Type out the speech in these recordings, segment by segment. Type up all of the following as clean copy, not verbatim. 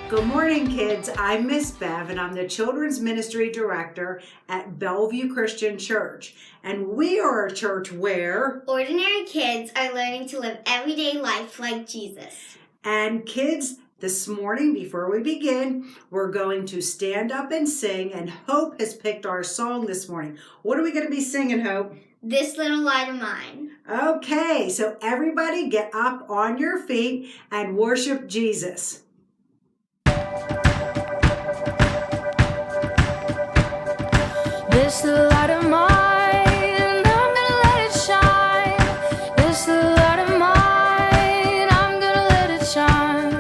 Good morning, kids. I'm Miss Bev, and I'm the Children's Ministry Director at Bellevue Christian Church. And we are a church where ordinary kids are learning to live everyday life like Jesus. And kids, this morning, before we begin, we're going to stand up and sing, and Hope has picked our song this morning. What are we going to be singing, Hope? This Little Light of Mine. Okay, so everybody get up on your feet and worship Jesus. This little light of mine, I'm gonna let it shine. This little light of mine, I'm gonna let it shine.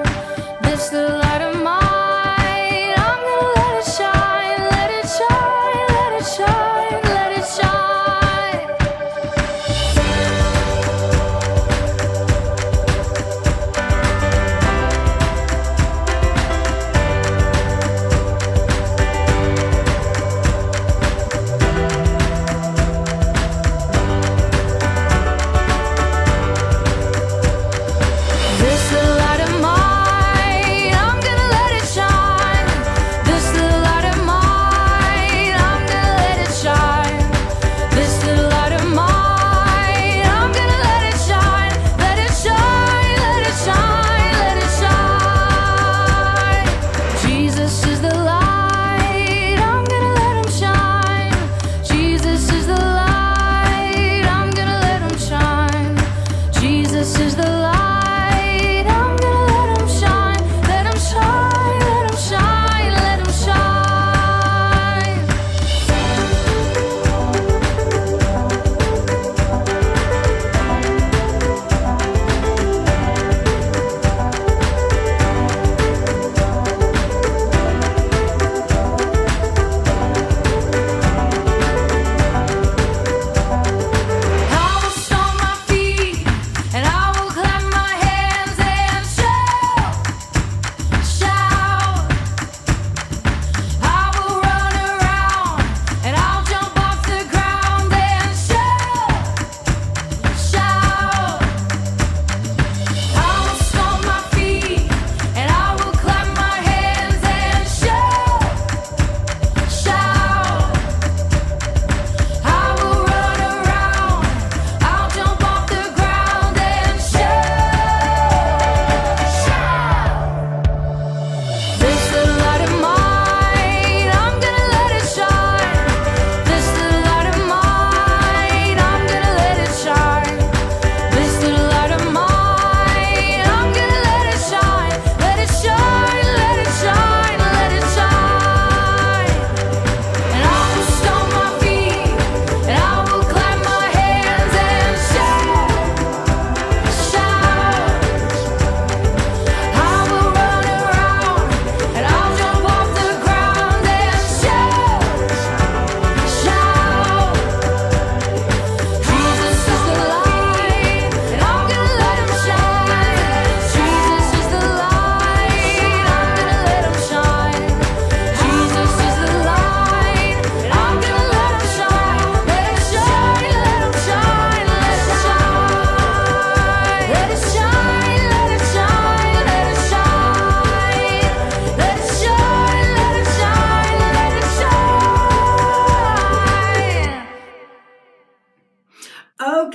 This little light of mine, I'm gonna let it shine. Let it shine, let it shine, let it shine.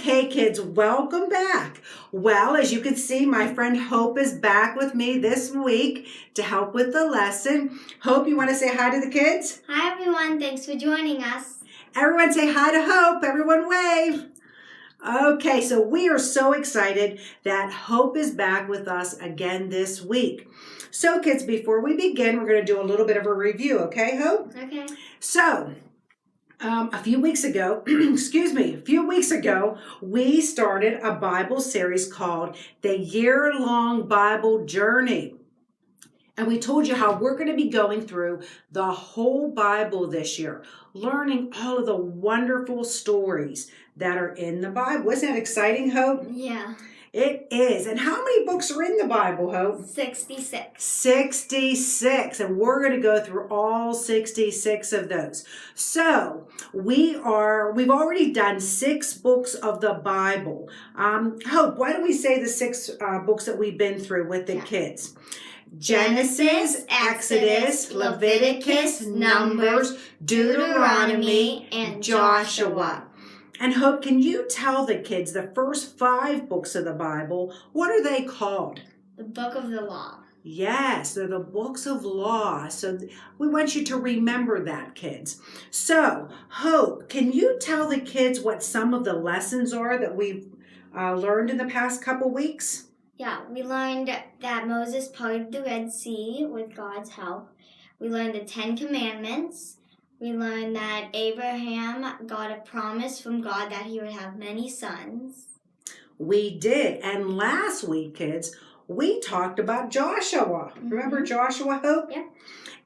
Okay, kids, welcome back. Well, as you can see, my friend Hope is back with me this week to help with the lesson. Hope, you want to say hi to the kids? Hi, everyone. Thanks for joining us. Everyone say hi to Hope. Everyone wave. Okay, so we are so excited that Hope is back with us again this week. So, kids, before we begin, we're going to do a little bit of a review, okay, Hope? Okay. So, a few weeks ago, we started a Bible series called The Year-Long Bible Journey. And we told you how we're going to be going through the whole Bible this year, learning all of the wonderful stories that are in the Bible. Isn't that exciting, Hope? Yeah. It is. And how many books are in the Bible, Hope? 66. 66. And we're going to go through all 66 of those. So we've already done 6 books of the Bible. Hope, why don't we say the 6 books that we've been through with the kids? Genesis, Exodus, Leviticus, Numbers, Deuteronomy, and Joshua. And Hope, can you tell the kids the first 5 books of the Bible, what are they called? The Book of the Law. Yes, they're the books of law. So we want you to remember that, kids. So, Hope, can you tell the kids what some of the lessons are that we've learned in the past couple weeks? Yeah, we learned that Moses parted the Red Sea with God's help. We learned the 10 Commandments. We learned that Abraham got a promise from God that he would have many sons. We did. And last week, kids, we talked about Joshua. Remember Joshua, Hope? Yep.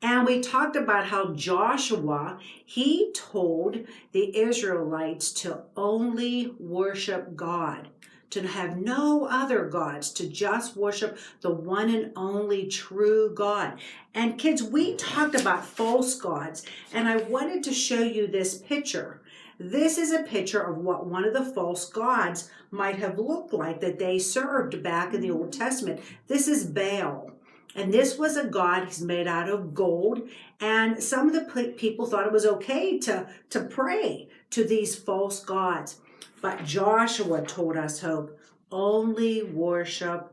And we talked about how Joshua, he told the Israelites to only worship God, to have no other gods, to just worship the one and only true God. And kids, we talked about false gods, and I wanted to show you this picture. This is a picture of what one of the false gods might have looked like that they served back in the Old Testament. This is Baal. And this was a god. He's made out of gold. And some of the people thought it was okay to pray to these false gods. But Joshua told us, Hope, only worship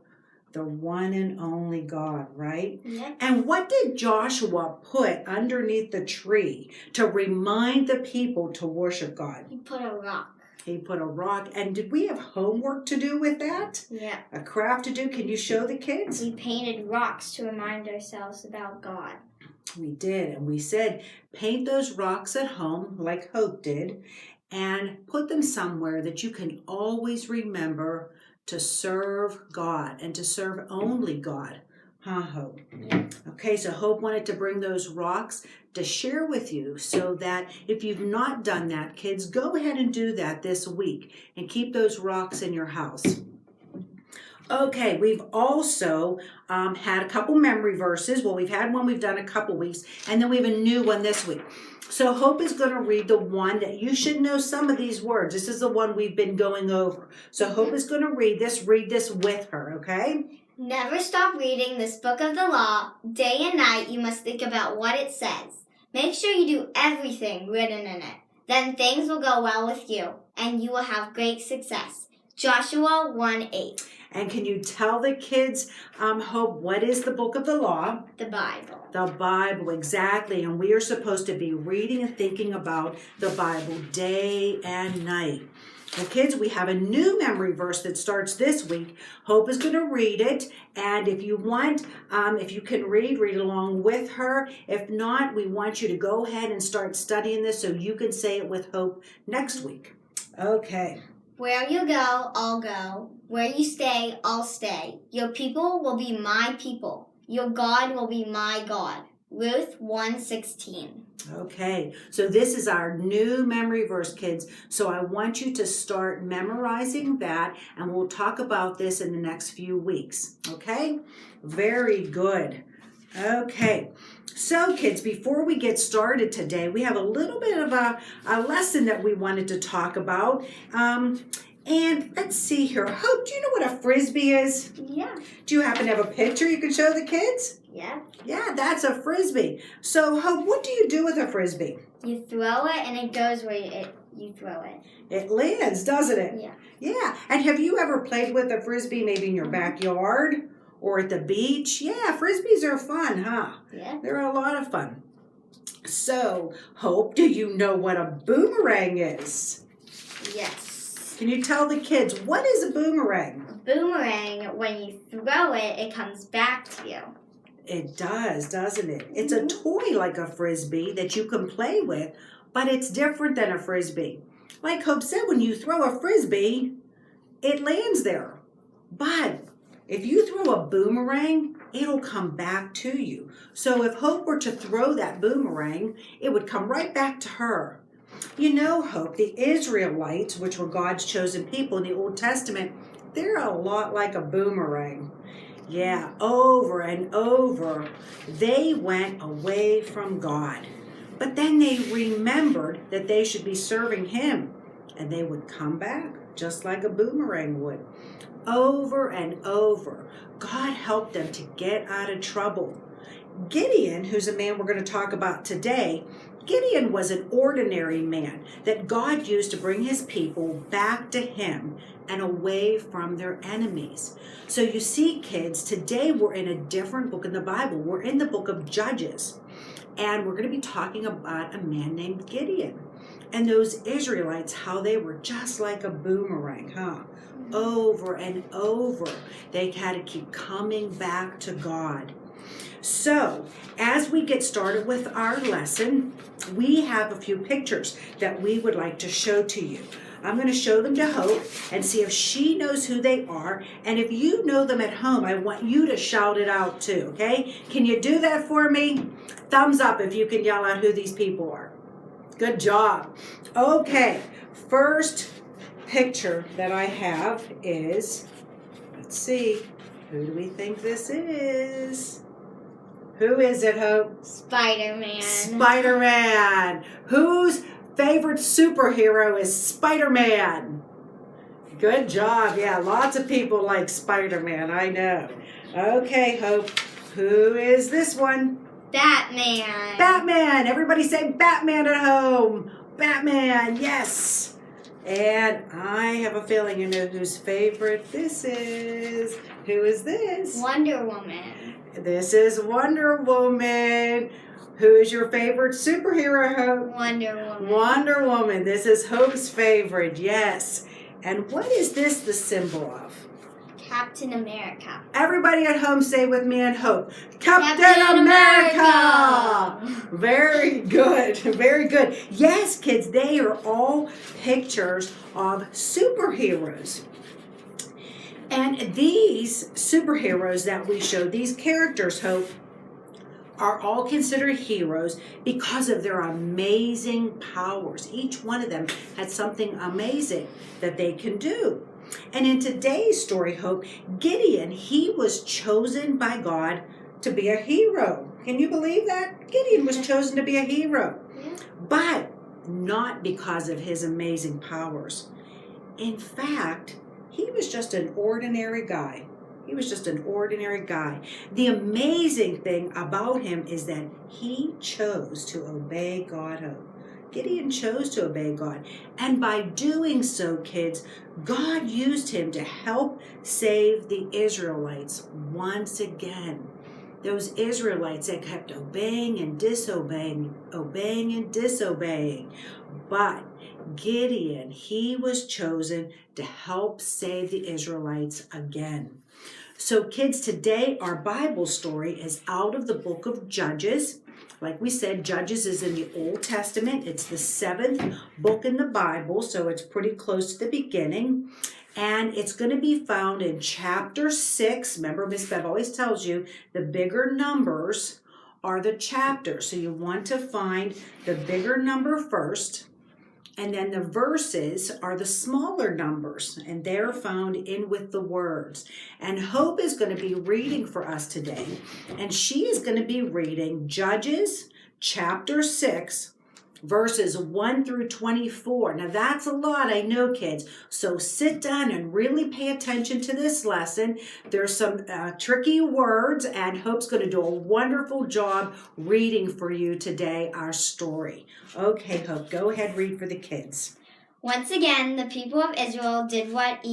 the one and only God, right? Yep. And what did Joshua put underneath the tree to remind the people to worship God? He put a rock. He put a rock. And did we have homework to do with that? Yeah. A craft to do? Can you show the kids? We painted rocks to remind ourselves about God. We did. And we said, paint those rocks at home like Hope did and put them somewhere that you can always remember to serve God and to serve only God. Huh, Hope? Yeah. Okay, so Hope wanted to bring those rocks to share with you so that if you've not done that, kids, go ahead and do that this week and keep those rocks in your house. Okay, we've also had a couple memory verses. Well, we've had one we've done a couple weeks, and then we have a new one this week. So Hope is going to read the one that you should know some of these words. This is the one we've been going over. So Hope is going to read this with her, okay? Never stop reading this book of the law. Day and night you must think about what it says. Make sure you do everything written in it. Then things will go well with you, and you will have great success. Joshua 1:8. And can you tell the kids, Hope, what is the book of the law? The Bible. The Bible, exactly. And we are supposed to be reading and thinking about the Bible day and night. Well, kids, we have a new memory verse that starts this week. Hope is going to read it. And if you want, if you can read along with her. If not, we want you to go ahead and start studying this so you can say it with Hope next week. Okay. Where you go, I'll go. Where you stay, I'll stay. Your people will be my people. Your God will be my God. Ruth 1:16. Okay, so this is our new memory verse, kids. So I want you to start memorizing that, and we'll talk about this in the next few weeks. Okay? Very good. Okay, so kids, before we get started today, we have a little bit of a lesson that we wanted to talk about. And let's see here. Hope, do you know what a Frisbee is? Yeah. Do you happen to have a picture you can show the kids? Yeah. Yeah, that's a Frisbee. So, Hope, what do you do with a Frisbee? You throw it and it goes where you throw it. It lands, doesn't it? Yeah. Yeah. And have you ever played with a Frisbee maybe in your backyard or at the beach? Yeah, Frisbees are fun, huh? Yeah. They're a lot of fun. So, Hope, do you know what a boomerang is? Yes. Can you tell the kids, what is a boomerang? A boomerang, when you throw it, it comes back to you. It does, doesn't it? It's a toy like a Frisbee that you can play with, but it's different than a Frisbee. Like Hope said, when you throw a Frisbee, it lands there. But if you throw a boomerang, it'll come back to you. So if Hope were to throw that boomerang, it would come right back to her. You know, Hope, the Israelites, which were God's chosen people in the Old Testament, they're a lot like a boomerang. Yeah, over and over, they went away from God. But then they remembered that they should be serving Him, and they would come back just like a boomerang would. Over and over, God helped them to get out of trouble. Gideon, who's a man we're going to talk about today, Gideon was an ordinary man that God used to bring his people back to him and away from their enemies. So you see, kids, today we're in a different book in the Bible. We're in the book of Judges, and we're going to be talking about a man named Gideon. And those Israelites, how they were just like a boomerang, huh? Over and over, they had to keep coming back to God. So, as we get started with our lesson, we have a few pictures that we would like to show to you. I'm going to show them to Hope and see if she knows who they are. And if you know them at home, I want you to shout it out too, okay? Can you do that for me? Thumbs up if you can yell out who these people are. Good job. Okay, first picture that I have is, let's see, who do we think this is? Who is it, Hope? Spider-Man. Spider-Man. Whose favorite superhero is Spider-Man? Good job. Yeah, lots of people like Spider-Man, I know. Okay, Hope, who is this one? Batman. Batman. Everybody say Batman at home. Batman, yes. And I have a feeling you know whose favorite this is. Who is this? Wonder Woman. This is Wonder Woman. Who is your favorite superhero, Hope? Wonder Woman. Wonder Woman. This is Hope's favorite, yes. And what is this the symbol of? Captain America. Everybody at home say with me and Hope. Captain America! Very good. Very good. Yes, kids, they are all pictures of superheroes. And these superheroes that we show, these characters, Hope, are all considered heroes because of their amazing powers. Each one of them had something amazing that they can do. And in today's story, Hope, Gideon, he was chosen by God to be a hero. Can you believe that? Gideon was chosen to be a hero. Yeah. But not because of his amazing powers. In fact, he was just an ordinary guy. He was just an ordinary guy. The amazing thing about him is that he chose to obey God. Gideon chose to obey God. And by doing so, kids, God used him to help save the Israelites once again. Those Israelites that kept obeying and disobeying, obeying and disobeying. But Gideon, he was chosen to help save the Israelites again. So kids, today our Bible story is out of the book of Judges. Like we said, Judges is in the Old Testament. It's the 7th book in the Bible, so it's pretty close to the beginning. And it's going to be found in chapter 6. Remember, Miss Bev always tells you the bigger numbers are the chapters. So you want to find the bigger number first. And then the verses are the smaller numbers, and they're found in with the words. And Hope is going to be reading for us today, and she is going to be reading Judges chapter 6, verses 1 through 24. Now that's a lot, I know, kids. So sit down and really pay attention to this lesson. There's some tricky words, and Hope's going to do a wonderful job reading for you today our story. Okay, Hope, go ahead, read for the kids. Once again, the people of Israel did what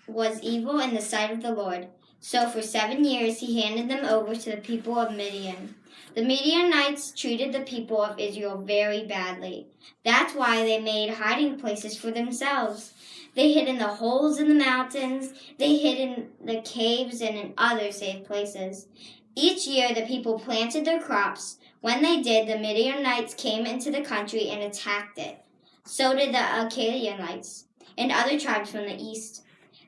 was evil in the sight of the Lord. So for 7 years he handed them over to the people of Midian. The Midianites treated the people of Israel very badly. That's why they made hiding places for themselves. They hid in the holes in the mountains. They hid in the caves and in other safe places. Each year the people planted their crops. When they did, the Midianites came into the country and attacked it. So did the Acadianites and other tribes from the east.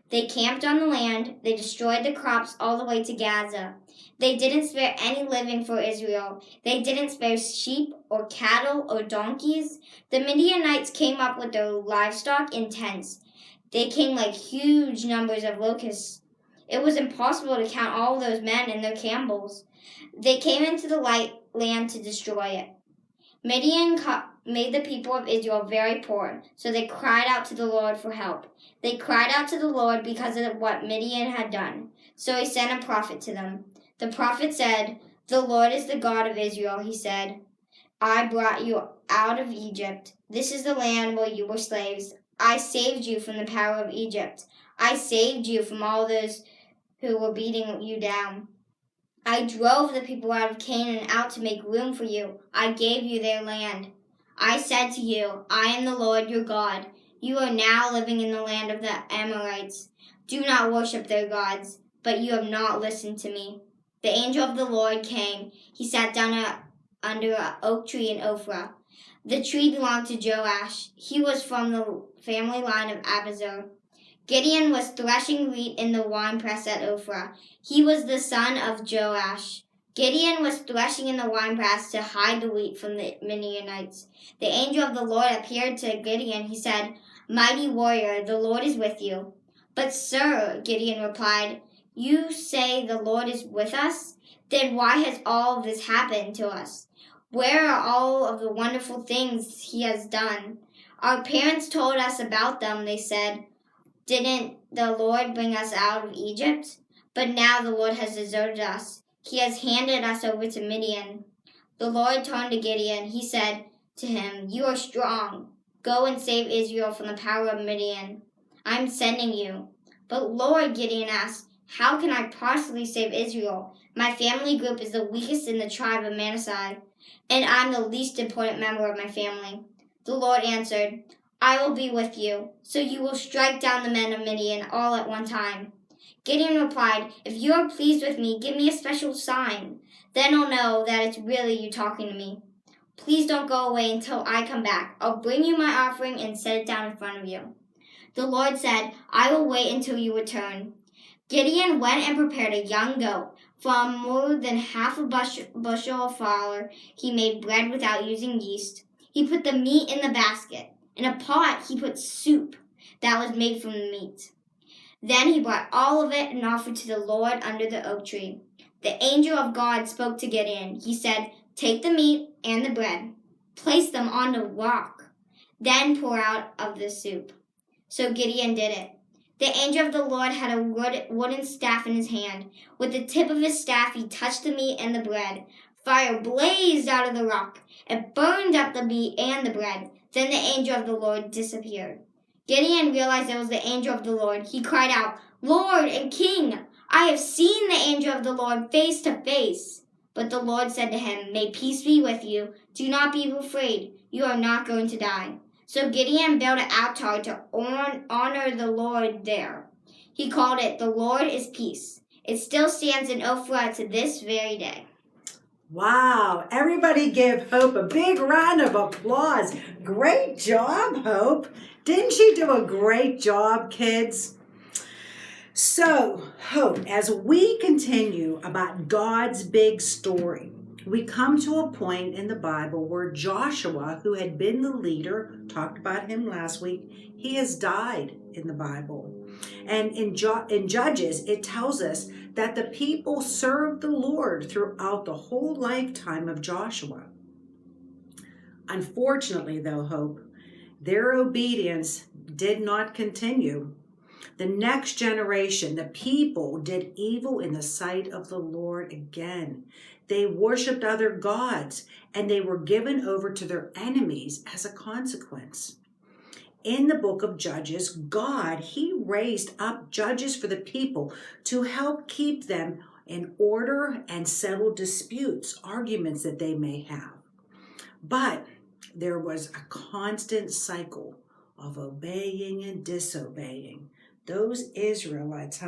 They camped on the land. They destroyed the crops all the way to Gaza. They didn't spare any living for Israel. They didn't spare sheep or cattle or donkeys. The Midianites came up with their livestock in tents. They came like huge numbers of locusts. It was impossible to count all those men and their camels. They came into the land to destroy it. Midian made the people of Israel very poor, so they cried out to the Lord for help. They cried out to the Lord because of what Midian had done. So he sent a prophet to them. The prophet said, "The Lord is the God of Israel," he said. "I brought you out of Egypt. This is the land where you were slaves. I saved you from the power of Egypt. I saved you from all those who were beating you down. I drove the people out of Canaan out to make room for you. I gave you their land. I said to you, I am the Lord your God. You are now living in the land of the Amorites. Do not worship their gods, but you have not listened to me." The angel of the Lord came. He sat down under an oak tree in Ophrah. The tree belonged to Joash. He was from the family line of Abizur. Gideon was threshing wheat in the winepress at Ophrah. He was the son of Joash. Gideon was threshing in the winepress to hide the wheat from the Midianites. The angel of the Lord appeared to Gideon. He said, "Mighty warrior, the Lord is with you." "But sir," Gideon replied, "you say the Lord is with us? Then why has all of this happened to us? Where are all of the wonderful things he has done? Our parents told us about them," they said. "Didn't the Lord bring us out of Egypt? But now the Lord has deserted us. He has handed us over to Midian." The Lord turned to Gideon. He said to him, "You are strong. Go and save Israel from the power of Midian. I am sending you." "But Lord," Gideon asked, "how can I possibly save Israel? My family group is the weakest in the tribe of Manasseh, and I'm the least important member of my family." The Lord answered, "I will be with you, so you will strike down the men of Midian all at one time." Gideon replied, "If you are pleased with me, give me a special sign. Then I'll know that it's really you talking to me. Please don't go away until I come back. I'll bring you my offering and set it down in front of you." The Lord said, "I will wait until you return." Gideon went and prepared a young goat. From more than half a bushel of flour, he made bread without using yeast. He put the meat in the basket. In a pot, he put soup that was made from the meat. Then he brought all of it and offered to the Lord under the oak tree. The angel of God spoke to Gideon. He said, "Take the meat and the bread, place them on the rock, then pour out of the soup." So Gideon did it. The angel of the Lord had a wooden staff in his hand. With the tip of his staff, he touched the meat and the bread. Fire blazed out of the rock. It burned up the meat and the bread. Then the angel of the Lord disappeared. Gideon realized it was the angel of the Lord. He cried out, "Lord and King, I have seen the angel of the Lord face to face." But the Lord said to him, "May peace be with you. Do not be afraid. You are not going to die." So Gideon built an altar to honor the Lord there. He called it, "The Lord is Peace." It still stands in Ophrah to this very day. Wow, everybody give Hope a big round of applause. Great job, Hope. Didn't she do a great job, kids? So, Hope, as we continue about God's big story, we come to a point in the Bible where Joshua, who had been the leader, talked about him last week, he has died in the Bible. And in Judges, it tells us that the people served the Lord throughout the whole lifetime of Joshua. Unfortunately, though, Hope, their obedience did not continue. The next generation, the people, did evil in the sight of the Lord again. They worshiped other gods, and they were given over to their enemies as a consequence. In the book of Judges, God, he raised up judges for the people to help keep them in order and settle disputes, arguments that they may have. But there was a constant cycle of obeying and disobeying. Those Israelites,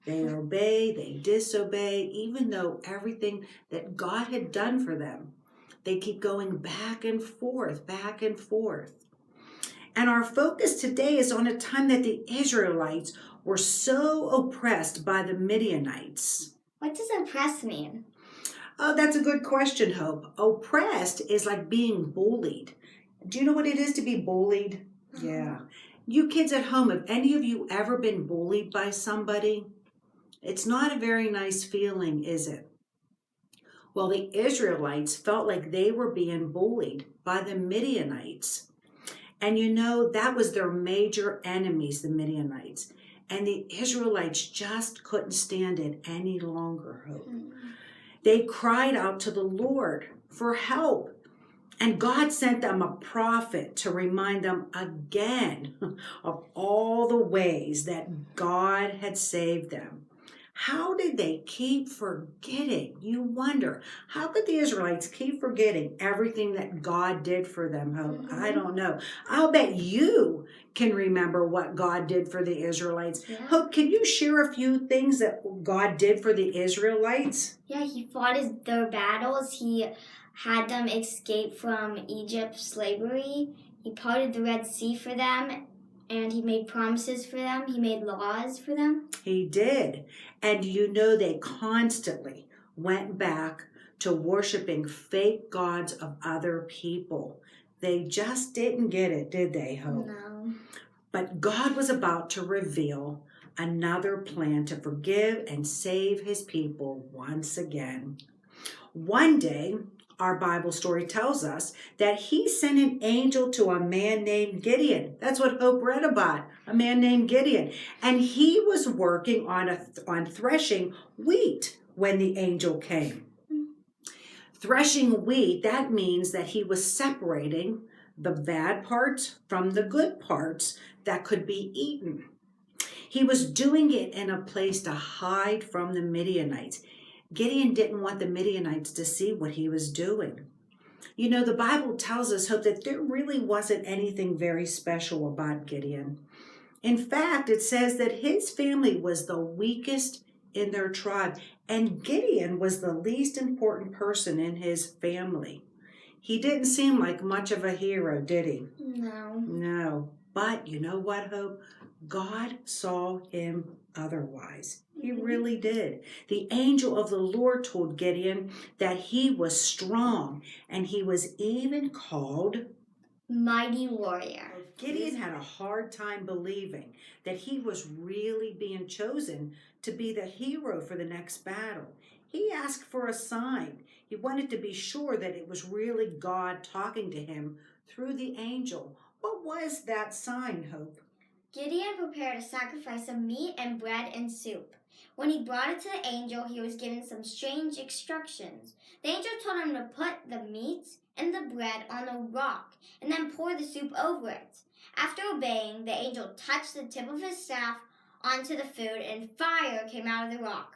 they obey, they disobey, even though everything that God had done for them, they keep going back and forth, back and forth. And our focus today is on a time that the Israelites were so oppressed by the Midianites. What does oppressed mean? Oh, that's a good question, Hope. Oppressed is like being bullied. Do you know what it is to be bullied? Yeah. You kids at home, have any of you ever been bullied by somebody? It's not a very nice feeling, is it? Well, the Israelites felt like they were being bullied by the Midianites. And that was their major enemies, the Midianites. And the Israelites just couldn't stand it any longer, Hope. They cried out to the Lord for help. And God sent them a prophet to remind them again of all the ways that God had saved them. How did they keep forgetting? You wonder, how could the Israelites keep forgetting everything that God did for them, Hope? I don't know. I'll bet you can remember what God did for the Israelites. Yeah. Hope, can you share a few things that God did for the Israelites? Yeah, he fought their battles. He had them escape from Egypt's slavery. He parted the Red Sea for them, and he made promises for them. He made laws for them. He did. And they constantly went back to worshiping fake gods of other people. They just didn't get it, did they, Hope? No. But God was about to reveal another plan to forgive and save his people once again. One day, our Bible story tells us that he sent an angel to a man named Gideon. That's what Hope read about, a man named Gideon. And he was working on threshing wheat when the angel came. Threshing wheat, that means that he was separating the bad parts from the good parts that could be eaten. He was doing it in a place to hide from the Midianites. Gideon didn't want the Midianites to see what he was doing. The Bible tells us, Hope, that there really wasn't anything very special about Gideon. In fact, it says that his family was the weakest in their tribe, and Gideon was the least important person in his family. He didn't seem like much of a hero, did he? No. No. But you know what, Hope? God saw him otherwise. He really did. The angel of the Lord told Gideon that he was strong, and he was even called Mighty warrior. Gideon had a hard time believing that he was really being chosen to be the hero for the next battle. He asked for a sign. He wanted to be sure that it was really God talking to him through the angel. What was that sign, Hope? Gideon prepared a sacrifice of meat and bread and soup. When he brought it to the angel, he was given some strange instructions. The angel told him to put the meat and the bread on a rock and then pour the soup over it. After obeying, the angel touched the tip of his staff onto the food, and fire came out of the rock.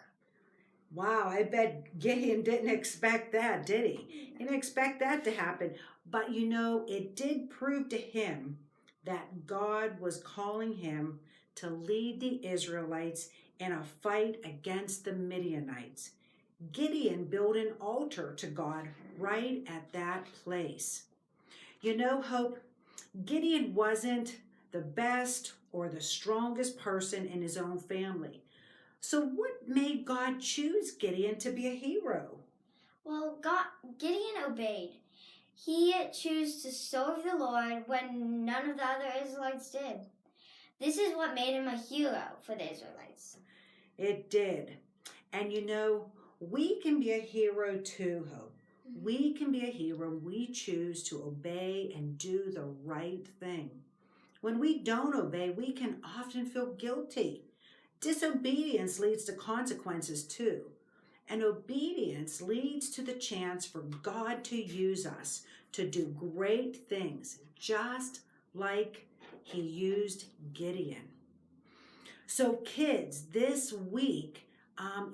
Wow, I bet Gideon didn't expect that, did he? Didn't expect that to happen. But it did prove to him that God was calling him to lead the Israelites in a fight against the Midianites. Gideon built an altar to God right at that place. Hope, Gideon wasn't the best or the strongest person in his own family. So what made God choose Gideon to be a hero? Well, Gideon obeyed. He chose to serve the Lord when none of the other Israelites did. This is what made him a hero for the Israelites. It did. And we can be a hero too, Hope. We can be a hero when we choose to obey and do the right thing. When we don't obey, we can often feel guilty. Disobedience leads to consequences too. And obedience leads to the chance for God to use us to do great things, just like he used Gideon. So kids, this week,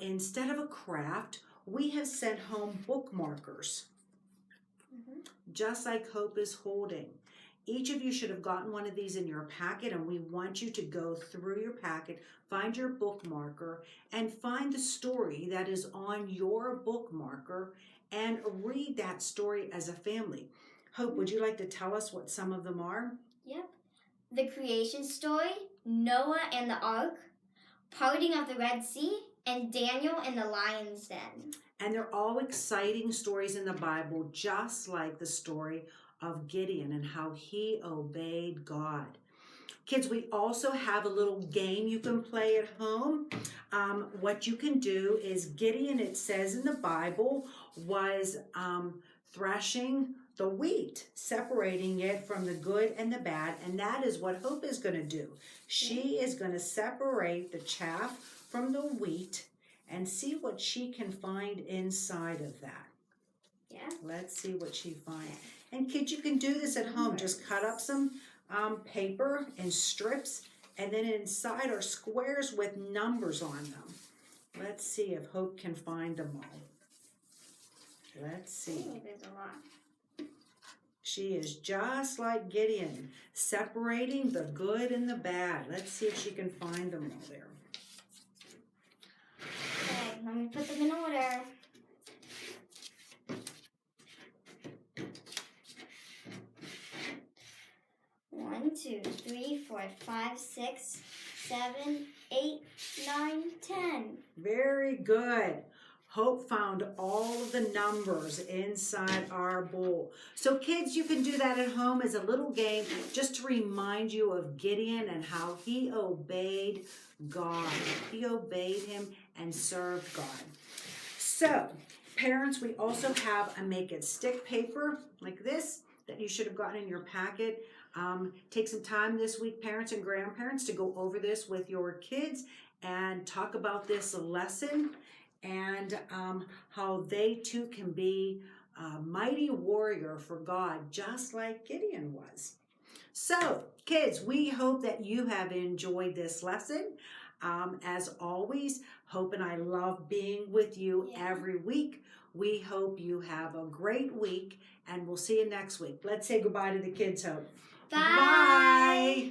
instead of a craft, we have sent home bookmarkers, just like Hope is holding. Each of you should have gotten one of these in your packet, and we want you to go through your packet, find your bookmarker, and find the story that is on your bookmarker and read that story as a family. Hope, would you like to tell us what some of them are? Yep. The creation story, Noah and the ark, parting of the Red Sea, and Daniel in the lion's den. And they're all exciting stories in the Bible, just like the story of Gideon and how he obeyed God. Kids, we also have a little game you can play at home. What you can do is Gideon, it says in the Bible, was threshing the wheat, separating it from the good and the bad, and that is what Hope is going to do. She is going to separate the chaff from the wheat and see what she can find inside of that. Yeah. Let's see what she finds. And kids, you can do this at home. Just cut up some paper in strips, and then inside are squares with numbers on them. Let's see if Hope can find them all. Let's see. There's a lot. She is just like Gideon, separating the good and the bad. Let's see if she can find them all there. Okay, let me put them in order. One, 2, 3, 4, 5, 6, 7, 8, 9, 10. Very good. Hope found all of the numbers inside our bowl. So kids, you can do that at home as a little game just to remind you of Gideon and how he obeyed God. He obeyed him and served God. So, parents, we also have a make it stick paper like this that you should have gotten in your packet. Take some time this week, parents and grandparents, to go over this with your kids and talk about this lesson and how they too can be a mighty warrior for God, just like Gideon was. So, kids, we hope that you have enjoyed this lesson. As always, Hope and I love being with you every week. We hope you have a great week, and we'll see you next week. Let's say goodbye to the kids, Hope. Bye. Bye.